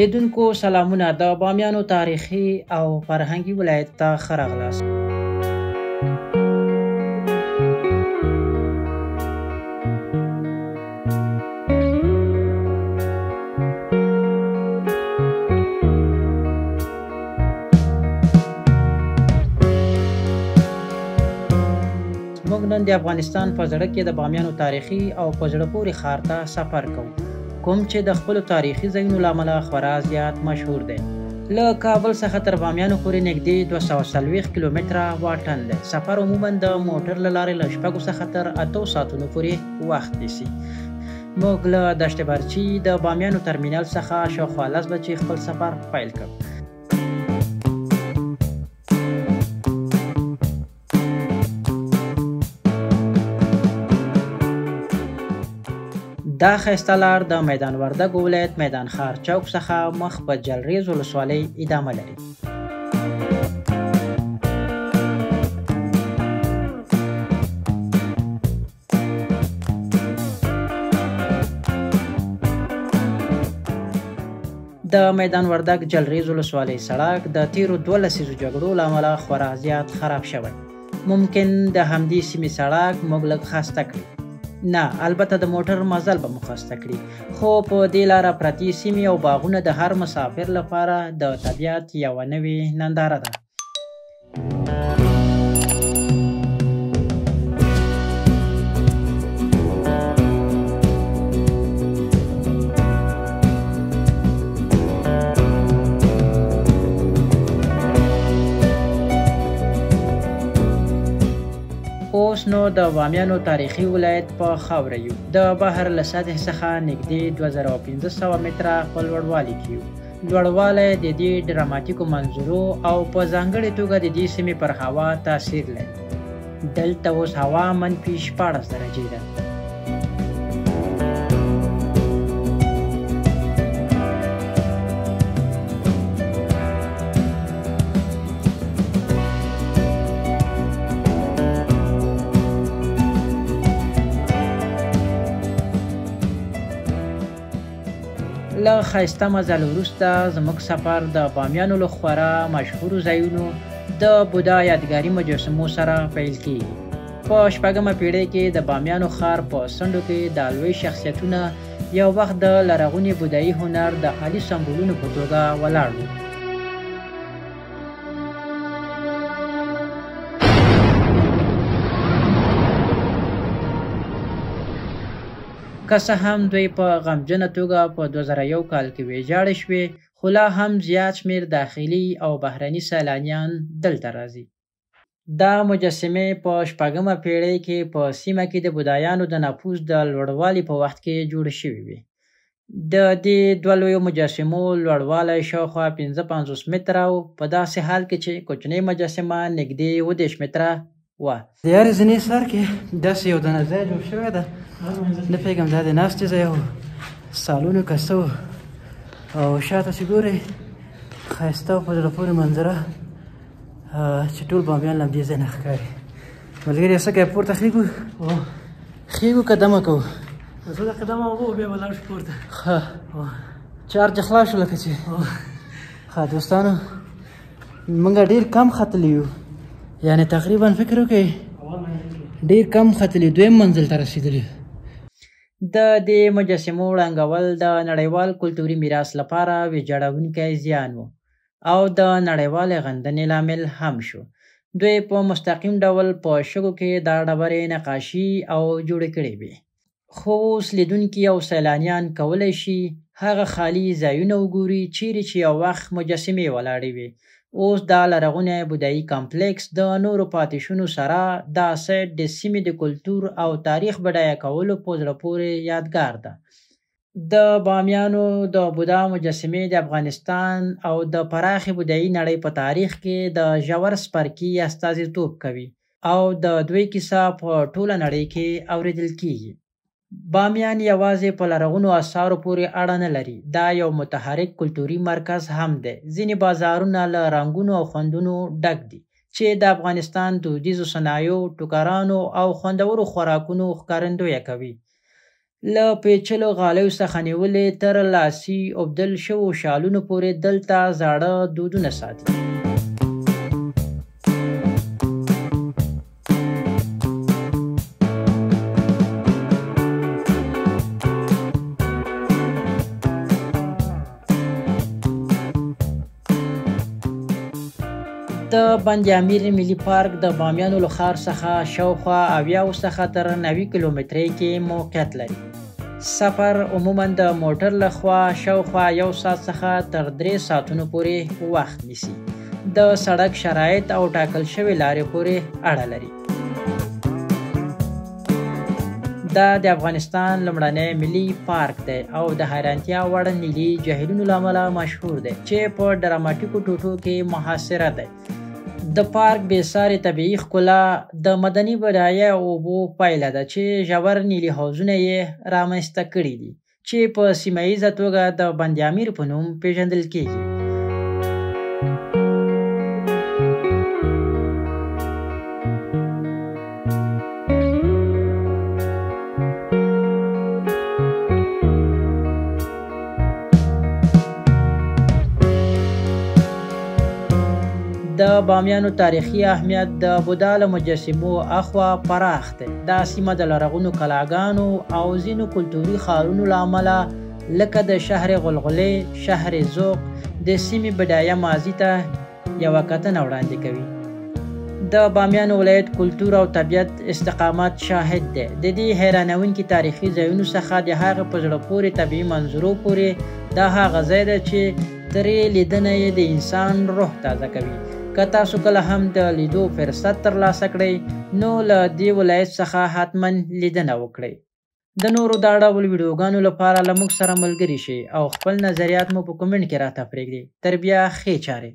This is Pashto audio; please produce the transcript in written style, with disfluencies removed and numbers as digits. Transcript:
لیدونکو سلامونه، د بامیانو تاریخي او فرهنګي ولایت ته ښه راغلاست. موږ نن د افغانستان په زړه کې د بامیانو تاریخي او په زړه پورې ښار ته سفر کوو، کوم چې د خپلو تاریخي ځایونو له امله خورا زیات مشهور دی. له کابل څخه تر بامیانو پورې نږدې 240 کیلومتره واټن دی. سفر عموما د موټر له لارې له 6 څخه تر 8 ساعتونو پورې وخت نیسي. موږ له دشت برچي د بامیانو ترمینل څخه شاوخوا 10 بجې خپل سفر پیل کړ. دا ښایسته لار د میدان وردګ ولایت میدان ښار چوک څخه مخ په جلریز ولسوالۍ ادامه لري. د میدان وردګ جلریز ولسوالۍ سړک د تیرو 2 لسیزو جګړو له امله خورا زیات خراب شوی. ممکن د همدې سیمې سړک موږ لږ خسته کړي. نه، البته د موټر مزل به مو خسته کړي، خو په دې لاره پرتې سیمې او باغونه د هر مسافر لپاره د طبیعت یوه نوې ننداره ده. اوس نو د بامیانو تاریخي ولایت په خاوره یو. د بحر له سطح څخه نږدې 2500 متره په لوړوالي کې یو. لوړوالی د دې ډراماتیکو منظرو او په ځانګړې توګه د دې سیمې پر هوا تاثیر لري. دلته اوس هوا -14 درجې ده. له ښایسته مزل وروسته زموږ سفر د بامیانو له خورا مشهورو ځایونو د بودا یادګاري مجسمو سره پیل کیږي. په 8مه پیړۍ کې د بامیانو ښار په څنډو کې د لوی شخصیتونه یو وخت د لرغوني بودایي هنر د عالي سمبولونو په توګه ولاړ وو. که څه هم دوی په غمجنه توګه په 2001 کال کې ویجاړې شوې، خو لا هم زیات شمېر داخلي او بهرني سیلانیان دلته راځي. دا مجسمې په 8مه پیړۍ کې په سیمه کې د بودایانو د نفوذ د لوړوالي په وخت کې جوړې شوې وې. د دې 2 لویو مجسمو لوړوالی شاوخوا 55 متره و، په داسې حال کې چې کوچنۍ مجسمه نږدې 20 متره وه. د یارې زینې سر کې داسې یو دانه ځای جوړ شوی ده، نه پوهېږم دا د ناستې ځای و، سالونو که څه و، او شاته چې ګورئ ښایسته او په زړه پورې منظره چې ټول بامیان له همدې ځای نه ښکاري. ملګري څه کوې، پورته خیږو که دمه کوو؟ زه د قدمه وغو بیا به لاړ شو پورته. ښه، چارج خلاص شو لکه چې. ښه دوستانو، موږ ډېر کم ختلي یو، یعنې تقریبا فکر وکړئ ډېر کم ختلي، 2م منزل ته رسېدلي. د دې مجسمو ړنګول د نړیوال کلتوري میراث لپاره ویجاړونکی زیان و او د نړیوالې غندنې لامل هم شو. دوی په مستقیم ډول په شګو کې دا ډبرې نقاشي او جوړې کړې وې. خو اوس لیدونکي او سیلانیان کولی شي هغه خالي ځایونه وګوري چیرې چې یو وخت مجسمې ولاړې وې. اوس دا لرغونی بودایي کمپلیکس د نورو پاتې شونو سره دا سایټ د سیمې د کلتور او تاریخ بډایه کولو په زړه پورې یادګار ده. د بامیانو د بودا مجسمې د افغانستان او د پراخې بودایي نړۍ په تاریخ کې د ژور څپرکي استازیتوب کوي او د دوی کیسه په ټوله نړۍ کې اوریدل کیږي. بامیان یوازې په لرغونو آثارو پورې اړه نه لري، دا یو متحرک کلتوري مرکز هم دی. ځینې بازارونه له رنګونو او خوندونو ډک دي چې د له پیچلو غالیو څخه نیولې تر لاسي اوبدل شوو شالونو پورې دلته زاړه دودونه ساتي. د بند امیر ملي پارک د بامیانو له ښار څخه شاوخوا 70 څخه تر 90 کیلومترۍ کې موقعیت لري. سفر عموما د موټر له خوا شاوخوا 1 ساعت څخه تر 3 ساعتونو پورې وخت نیسي. د سړک شرایط او ټاکل شوې لارې پورې اړه لري. دا د افغانستان لومړنی ملي پارک دی او د حیرانتیا وړ نیلي جهیلونو له امله مشهور دی چې په ډراماتیکو ټوټو کې محاصره دی. د پارک بېسارې طبیعي ښکلا د مدني بډایه اوبو پایله ده چې ژور نیلي حوضونه یې رامنځته کړي دي چې په سیمه ییزه توګه د بند امیر په نوم پیژندل کیږي. د بامیانو تاریخي اهمیت د بودا له مجسمو اخوا پراخ دی. دا سیمه د لرغونو کلاګانو او ځینو کلتوري ښارونو له امله لکه د شهر غلغلې، شهر ذوق د سیمې بډایه ماضي ته یوه کتنه وړاندې کوي. د بامیانو ولایت کلتور او طبیعت استقامت شاهد دی. د دې حیرانوونکي تاریخي ځایونو څخه د هغه په زړه پورې طبیعي منظرو پورې دا هغه ځای دی چې ترې لیدنه یې د انسان روح تازه کوي. که تاسو کله هم د لیدو فرصت ترلاسه کړئ نو له دې ولایت څخه حتما لیدنه وکړئ. د نورو دا ډول ویډیوګانو لپاره له موږ سره ملګري شئ او خپل نظریات مو په کومنټ کې راته پرېږدئ. تر بیا ښې چارې.